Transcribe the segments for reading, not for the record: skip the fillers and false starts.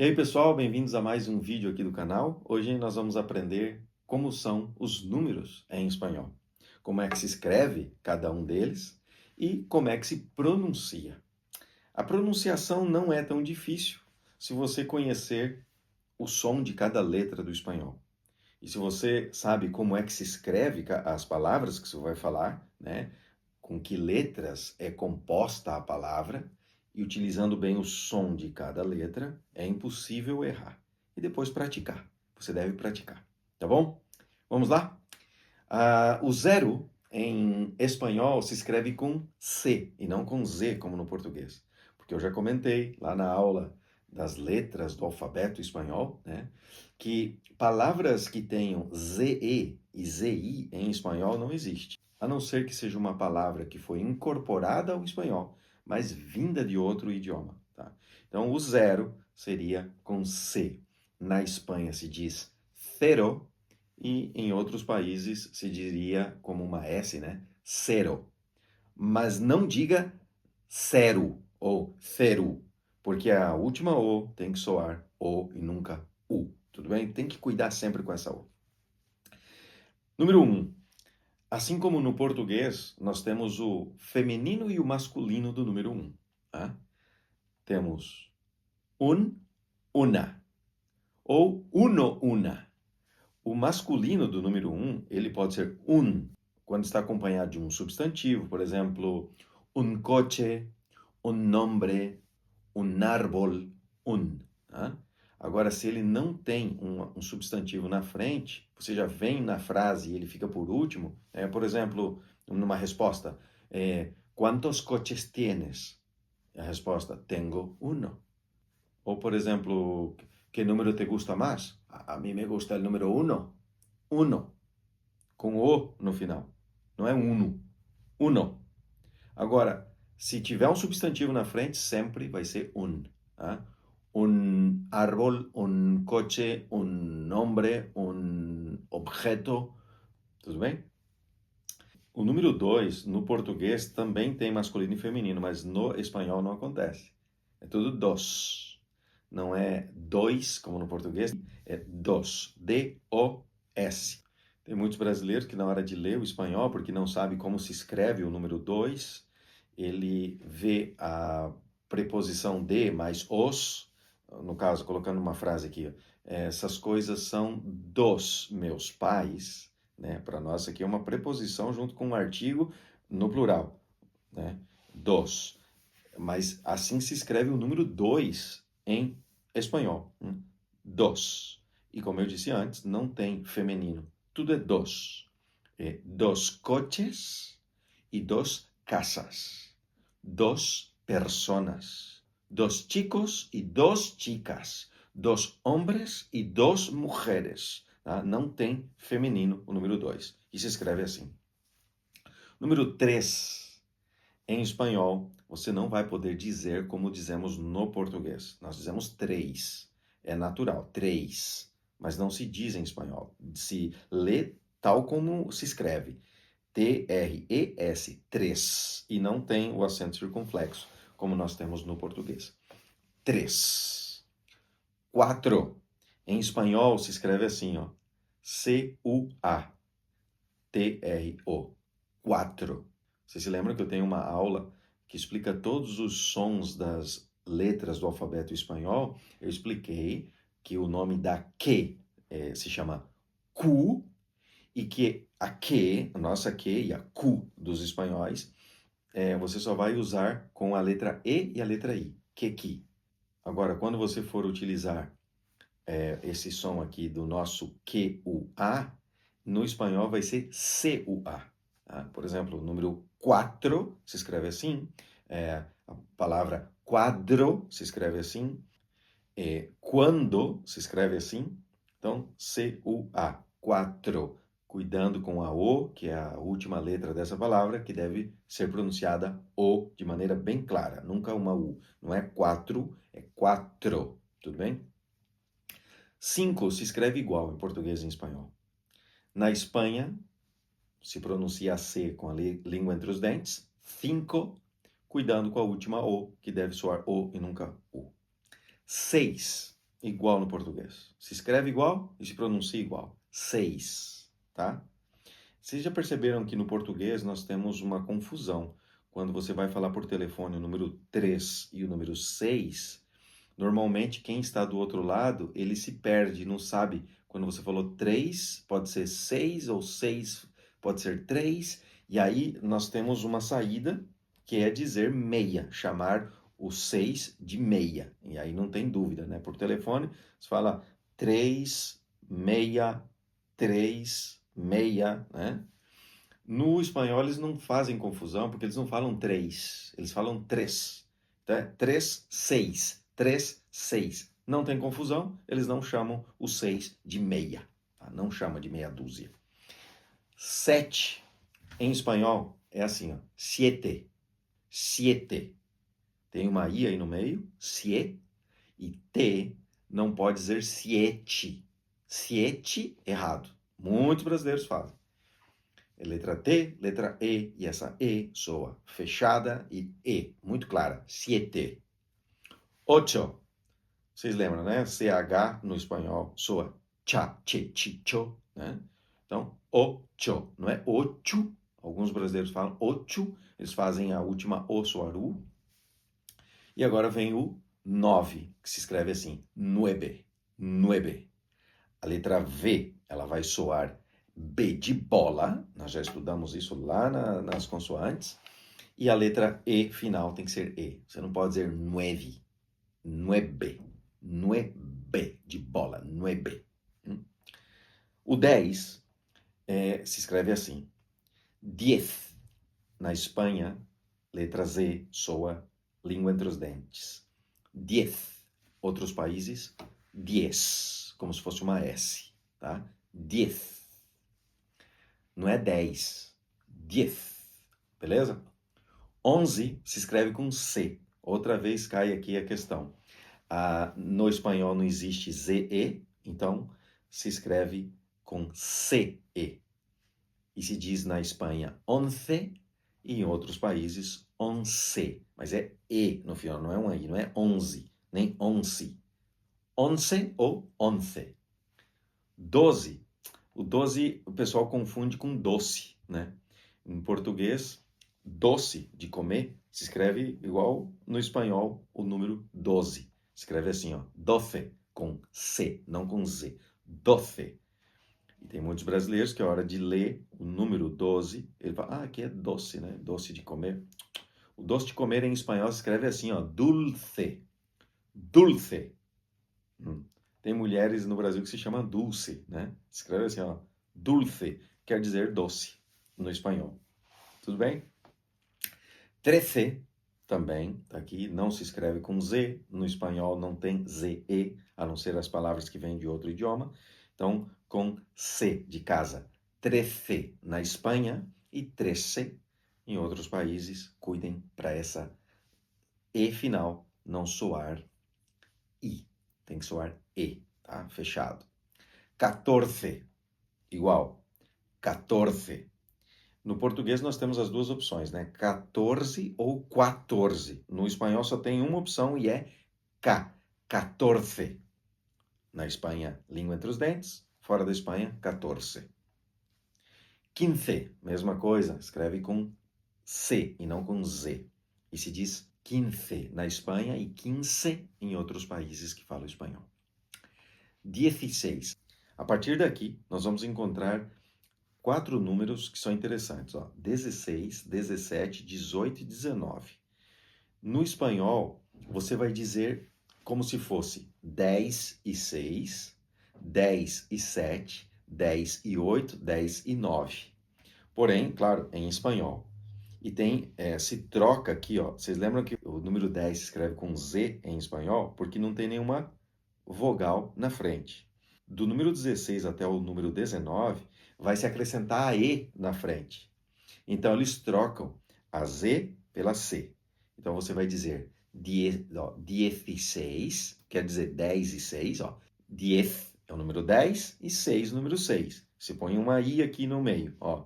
E aí pessoal, bem-vindos a mais um vídeo aqui do canal. Hoje nós vamos aprender como são os números em espanhol, como é que se escreve cada um deles e como é que se pronuncia. A pronunciação não é tão difícil se você conhecer o som de cada letra do espanhol. E se você sabe como é que se escreve as palavras que você vai falar, né? Com que letras é composta a palavra, e utilizando bem o som de cada letra, é impossível errar. E depois praticar. Você deve praticar, tá bom? Vamos lá? O zero em espanhol se escreve com C e não com Z, como no português. Porque eu já comentei lá na aula das letras do alfabeto espanhol, né, que palavras que tenham ZE e ZI em espanhol não existe, a não ser que seja uma palavra que foi incorporada ao espanhol, mas vinda de outro idioma. Tá? Então, o zero seria com C. Na Espanha se diz cero, e em outros países se diria como uma S, né? Cero. Mas não diga cero ou ceru, porque a última O tem que soar O e nunca U. Tudo bem? Tem que cuidar sempre com essa O. Número 1. Assim como no português, nós temos o feminino e o masculino do número 1. Tá? Temos un, una, ou uno, una. O masculino do número 1, ele pode ser un, quando está acompanhado de um substantivo, por exemplo, un coche, un nombre, un árbol, un. Tá? Agora, se ele não tem um substantivo na frente, você já vem na frase e ele fica por último, por exemplo, numa resposta, ¿cuántos coches tienes? A resposta, tengo uno. Ou, por exemplo, ¿qué número te gusta más? A mí me gusta el número uno. Uno, com o no final. Não é uno. Uno. Agora, se tiver um substantivo na frente, sempre vai ser un. Tá? Un árbol, un coche, un hombre, un objeto. Tudo bem? O número 2, no português, também tem masculino e feminino, mas no espanhol não acontece. É tudo dos. Não é dois, como no português, é dos. D-O-S. Tem muitos brasileiros que na hora de ler o espanhol, porque não sabe como se escreve o número 2, ele vê a preposição de mais os, no caso, colocando uma frase aqui, essas coisas são dos meus pais, né? Para nós aqui é uma preposição junto com um artigo no plural, né? Dos. Mas assim se escreve o número 2 em espanhol. Dos. E como eu disse antes, não tem feminino. Tudo é dos. Dos coches e dos casas. Dos personas. Dos chicos e dos chicas. Dos hombres e dos mujeres. Tá? Não tem feminino o número 2. E se escreve assim. Número 3. Em espanhol, você não vai poder dizer como dizemos no português. Nós dizemos três. É natural, três. Mas não se diz em espanhol. Se lê tal como se escreve. T-R-E-S, três. E não tem o acento circunflexo, como nós temos no português. Três. Quatro. Em espanhol se escreve assim, ó. C-U-A-T-R-O. Quatro. Vocês se lembram que eu tenho uma aula que explica todos os sons das letras do alfabeto espanhol? Eu expliquei que o nome da que se chama Q, e que a que, a nossa que e a Q dos espanhóis, você só vai usar com a letra E e a letra I. Que. Agora, quando você for utilizar esse som aqui do nosso Q-U-A, no espanhol vai ser C-U-A. Tá? Por exemplo, o número 4 se escreve assim, a palavra quadro se escreve assim, quando se escreve assim, então C-U-A, quatro, cuidando com a O, que é a última letra dessa palavra, que deve ser pronunciada O de maneira bem clara, nunca uma U, não é quatro, é quatro, tudo bem? 5 se escreve igual em português e em espanhol. Na Espanha, se pronuncia a C com a língua entre os dentes, cinco, cuidando com a última O, que deve soar O e nunca U. 6. igual no português. Se escreve igual e se pronuncia igual. 6, tá? Vocês já perceberam que no português nós temos uma confusão. Quando você vai falar por telefone o número 3 e o número 6, normalmente quem está do outro lado, ele se perde, não sabe. Quando você falou 3, pode ser 6 ou 6 pode ser 3. E aí nós temos uma saída que é dizer meia, chamar o 6 de meia. E aí não tem dúvida, né? Por telefone, você fala 3, meia, 3, meia, né? No espanhol eles não fazem confusão porque eles não falam 3, eles falam 3. Tá? 3, 6, 3, 6. Não tem confusão, eles não chamam o 6 de meia. Tá? Não chama de meia dúzia. 7 em espanhol é assim, ó, siete, siete. Tem uma i aí no meio, sie, e t não pode dizer siete. Siete, errado. Muitos brasileiros fazem. É letra T, letra E, e essa E soa fechada e E, muito clara. Siete. Ocho. Vocês lembram, né? CH no espanhol soa cha, che, chi, cho, né? Então, ocho, não é ocho. Alguns brasileiros falam ocho, eles fazem a última O soar U. E agora vem o 9, que se escreve assim, nueve, nueve. A letra V, ela vai soar B de bola, nós já estudamos isso lá nas consoantes, e a letra E final tem que ser E. Você não pode dizer nueve, nuebe, nuebe de bola, nuebe. O 10 se escreve assim, diez. Na Espanha, letra Z soa língua entre os dentes. Diez. Outros países, diez, como se fosse uma S, tá? Diez. Não é 10, 10, beleza? 11 se escreve com C. Outra vez cai aqui a questão. No espanhol não existe ZE, então se escreve com CE. E se diz na Espanha once e em outros países once. Mas é E no final, não é um I, não é 11, nem once. Once ou once. 12. O 12 o pessoal confunde com doce, né? Em português, doce de comer se escreve igual no espanhol o número 12. Escreve assim, ó, doce com C, não com Z. Doce. E tem muitos brasileiros que a hora de ler o número 12, ele fala, aqui é doce, né? Doce de comer. O doce de comer em espanhol se escreve assim, ó, dulce. Dulce. Tem mulheres no Brasil que se chamam dulce, né? Escreve assim, ó, dulce, quer dizer doce no espanhol. Tudo bem? 13 também, tá aqui, não se escreve com Z, no espanhol não tem ZE, a não ser as palavras que vêm de outro idioma. Então, com C de casa. 13 na Espanha e 13 em outros países. Cuidem para essa E final não soar I. Tem que soar E, tá? Fechado. 14, igual. 14. No português nós temos as duas opções, né? 14 ou 14. No espanhol só tem uma opção e é K. 14. Na Espanha, língua entre os dentes. Fora da Espanha, 14. 15, mesma coisa. Escreve com C e não com Z. E se diz 15 na Espanha e 15 em outros países que falam espanhol. 16. A partir daqui, nós vamos encontrar 4 números que são interessantes, ó. 16, 17, 18 e 19. No espanhol, você vai dizer como se fosse 10 e 6, 10 e 7, 10 e 8, 10 e 9. Porém, claro, em espanhol. E tem, se troca aqui, ó. Vocês lembram que o número 10 se escreve com Z em espanhol? Porque não tem nenhuma vogal na frente. Do número 16 até o número 19, vai se acrescentar a E na frente. Então, eles trocam a Z pela C. Então, você vai dizer 16, quer dizer 10 e 6, ó. 10 é o número 10 e 6 o número 6. Você põe uma I aqui no meio, ó.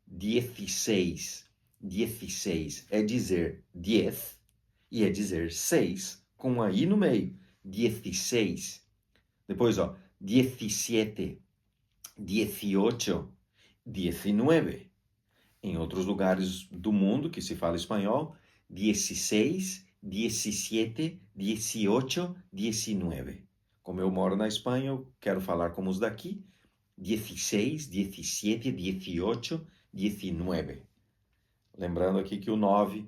16, 16 é dizer 10 e é dizer 6 com uma I no meio. 16, Depois, ó, 17, 18, 19. Em outros lugares do mundo que se fala espanhol, 16, 17, 18, 19. Como eu moro na Espanha, eu quero falar como os daqui, 16, 17, 18, 19. Lembrando aqui que o 9,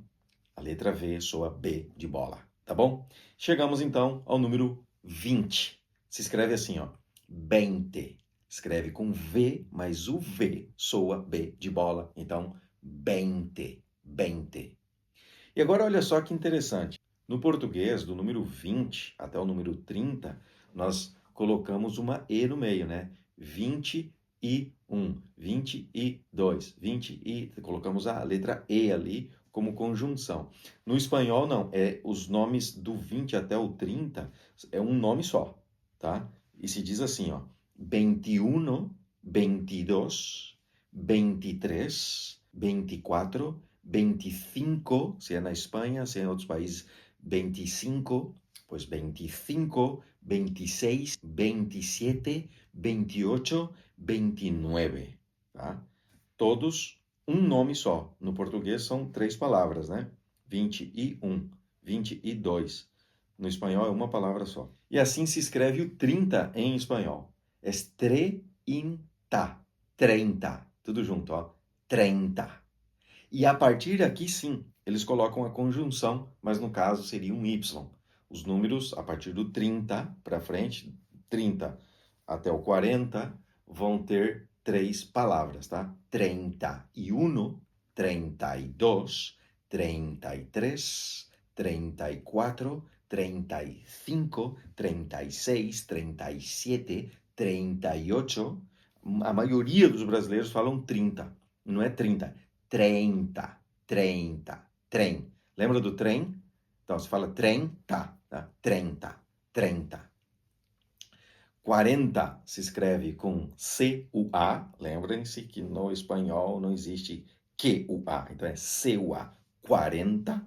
a letra V, soa B de bola, tá bom? Chegamos então ao número 20. Se escreve assim, ó, 20. Escreve com V, mas o V soa B de bola. Então, 20, 20. E agora olha só que interessante. No português, do número 20 até o número 30, nós colocamos uma E no meio, né? 21, 22, 20 e colocamos a letra E ali como conjunção. No espanhol, não. Os nomes do 20 até o 30 é um nome só, tá? E se diz assim, ó. 21, 22, 23, 24, 25, se é na Espanha, se é em outros países, 25, pues 25, 26, 27, 28, 29, tá? Todos um nome só. No português são 3 palavras, né? 21, 22. No espanhol é uma palavra só. E assim se escreve o 30 em espanhol. É 30, 30. Tudo junto, ó. 30. E a partir daqui, sim, eles colocam a conjunção, mas no caso seria um Y. Os números, a partir do 30 para frente, 30 até o 40, vão ter 3 palavras, tá? 31, 32, 33, 34, 35, 36, 37, 38. A maioria dos brasileiros falam 30. Não é 30, 30, 30, trem. Lembra do trem? Então, se fala trem, tá? 30, 30. 40 se escreve com C-U-A. Lembrem-se que no espanhol não existe Q-U-A. Então, é C-U-A. 40.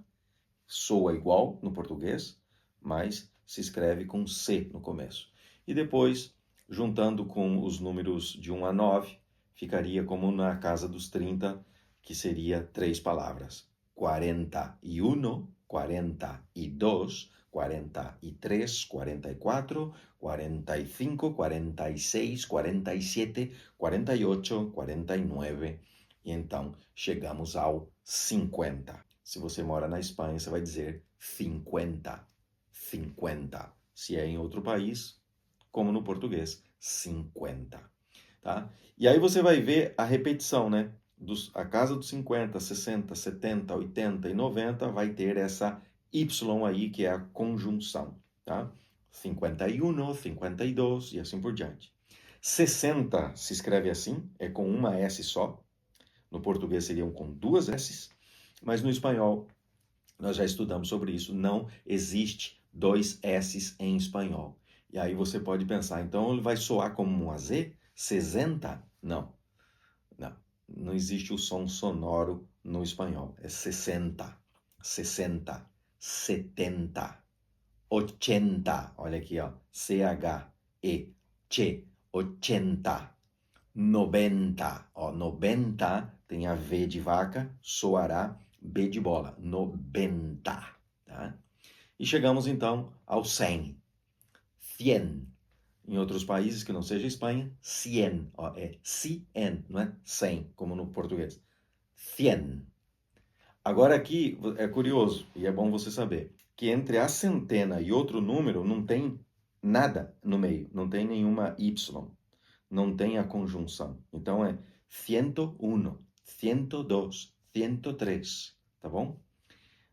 Soa igual no português, mas se escreve com C no começo. E depois, juntando com os números de 1 a 9, ficaria como na casa dos 30, que seria 3 palavras. 41, 42, 43, 44, 45, 46, 47, 48, 49. E então chegamos ao 50. Se você mora na Espanha, você vai dizer 50. 50. Se é em outro país, como no português, 50. Tá? E aí você vai ver a repetição, né? A casa dos 50, 60, 70, 80 e 90 vai ter essa Y aí, que é a conjunção. Tá? 51, 52 e assim por diante. 60 se escreve assim, é com uma S só. No português seriam com 2 S's. Mas no espanhol, nós já estudamos sobre isso, não existe 2 S's em espanhol. E aí você pode pensar, então ele vai soar como um Z? 60? Não, não. Não existe o som sonoro no espanhol. É 60, 60, 70, 80. Olha aqui, ó. C-H-E, che, 80. 90, ó, 90 tem a V de vaca, soará B de bola, 90, tá? E chegamos então ao 100, 100. Em outros países que não seja Espanha, 100, ó, é 100, não é 100, como no português. 100. Agora aqui é curioso, e é bom você saber, que entre a centena e outro número não tem nada no meio, não tem nenhuma Y. Não tem a conjunção. Então é 101, 102, 103, tá bom?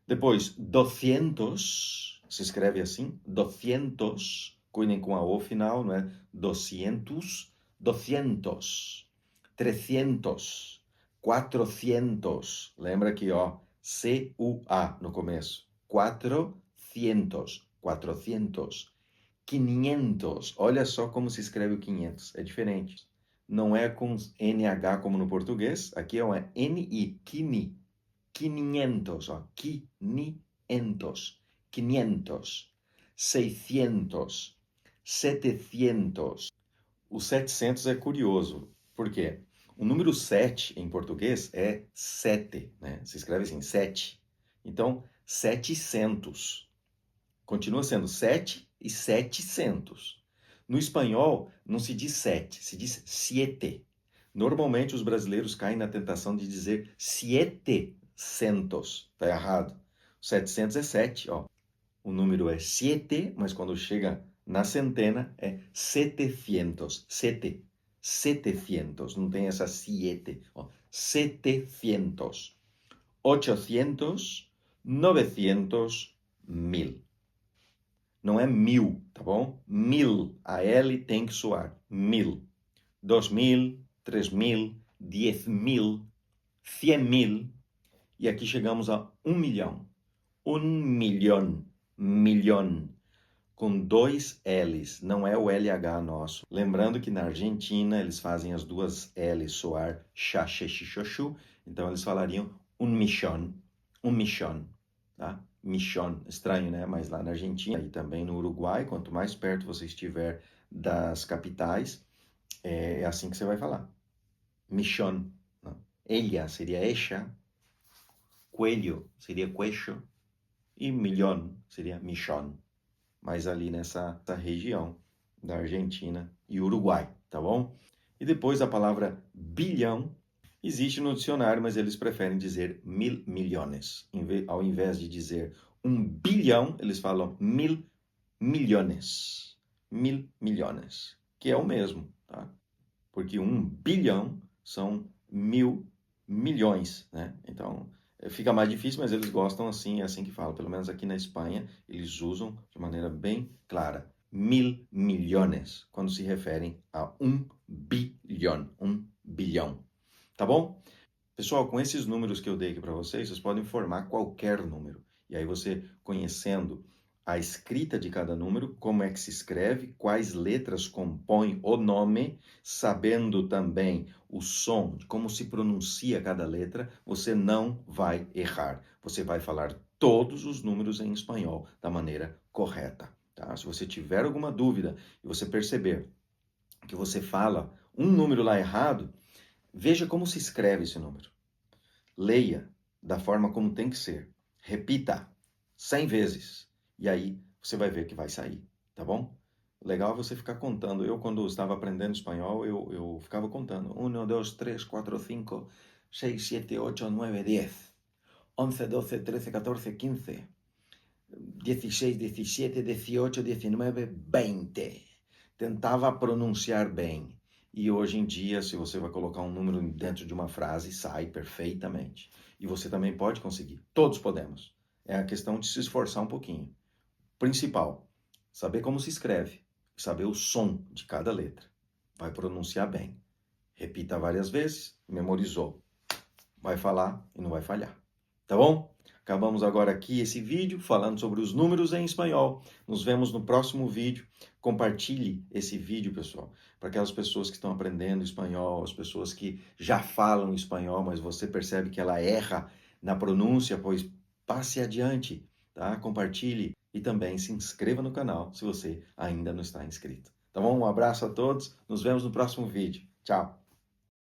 Depois, 200, se escreve assim, 200, cuidem com a O final, não é? 200, 200, 300, 400, lembra aqui, ó, C-U-A no começo, 400, 400. 500. Olha só como se escreve o 500. É diferente. Não é com NH como no português. Aqui é uma NI. Quini. 500. Ó. 500. 500. 600. 700. O 700 é curioso. Por quê? O número 7 em português é 7, né? Se escreve assim, 7. Então, 700. Continua sendo 7 e 700. No espanhol, não se diz 7, se diz siete. Normalmente, os brasileiros caem na tentação de dizer 700. Está errado. 700 é 7, ó. O número é 7, mas quando chega na centena é 700. 7. 700. Não tem essa siete. Ó. 700. 800. 900. 1000. Não é 1000, tá bom? 1000. A L tem que soar. 1000. 2000. 3000. 10.000. 100.000. E aqui chegamos a 1 milhão. 1 milhão. Milhão. Com 2 L's, não é o LH nosso. Lembrando que na Argentina eles fazem as duas L's soar xixoxu, então eles falariam un millón, tá? Millón, estranho, né? Mas lá na Argentina e também no Uruguai, quanto mais perto você estiver das capitais, é assim que você vai falar. Millón. Ella seria ella, coelho seria queixo e milhão seria michón. Mas ali nessa região da Argentina e Uruguai, tá bom? E depois a palavra bilhão existe no dicionário, mas eles preferem dizer 1.000 milhões. Ao invés de dizer 1 bilhão, eles falam 1.000 milhões. 1.000 milhões, que é o mesmo, tá? Porque 1 bilhão são 1.000 milhões, né? Então, fica mais difícil, mas eles gostam assim, é assim que falam. Pelo menos aqui na Espanha, eles usam de maneira bem clara. 1.000 milhões, quando se referem a 1 bilhão. 1 bilhão. Tá bom? Pessoal, com esses números que eu dei aqui para vocês podem formar qualquer número. E aí você, conhecendo a escrita de cada número, como é que se escreve, quais letras compõem o nome, sabendo também o som, de como se pronuncia cada letra, você não vai errar. Você vai falar todos os números em espanhol da maneira correta. Tá? Se você tiver alguma dúvida e você perceber que você fala um número lá errado, veja como se escreve esse número. Leia da forma como tem que ser. Repita 100 vezes. E aí você vai ver que vai sair, tá bom? Legal é você ficar contando. Eu, quando estava aprendendo espanhol, eu ficava contando. 1, 2, 3, 4, 5, 6, 7, 8, 9, 10. 11, 12, 13, 14, 15. 16, 17, 18, 19, 20. Tentava pronunciar bem. E hoje em dia, se você vai colocar um número dentro de uma frase, sai perfeitamente. E você também pode conseguir. Todos podemos. É a questão de se esforçar um pouquinho. Principal, saber como se escreve, saber o som de cada letra. Vai pronunciar bem. Repita várias vezes, memorizou. Vai falar e não vai falhar. Tá bom? Acabamos agora aqui esse vídeo falando sobre os números em espanhol. Nos vemos no próximo vídeo. Compartilhe esse vídeo, pessoal, para aquelas pessoas que estão aprendendo espanhol, as pessoas que já falam espanhol, mas você percebe que ela erra na pronúncia, pois passe adiante, tá? Compartilhe e também se inscreva no canal se você ainda não está inscrito. Tá bom? Um abraço a todos. Nos vemos no próximo vídeo. Tchau!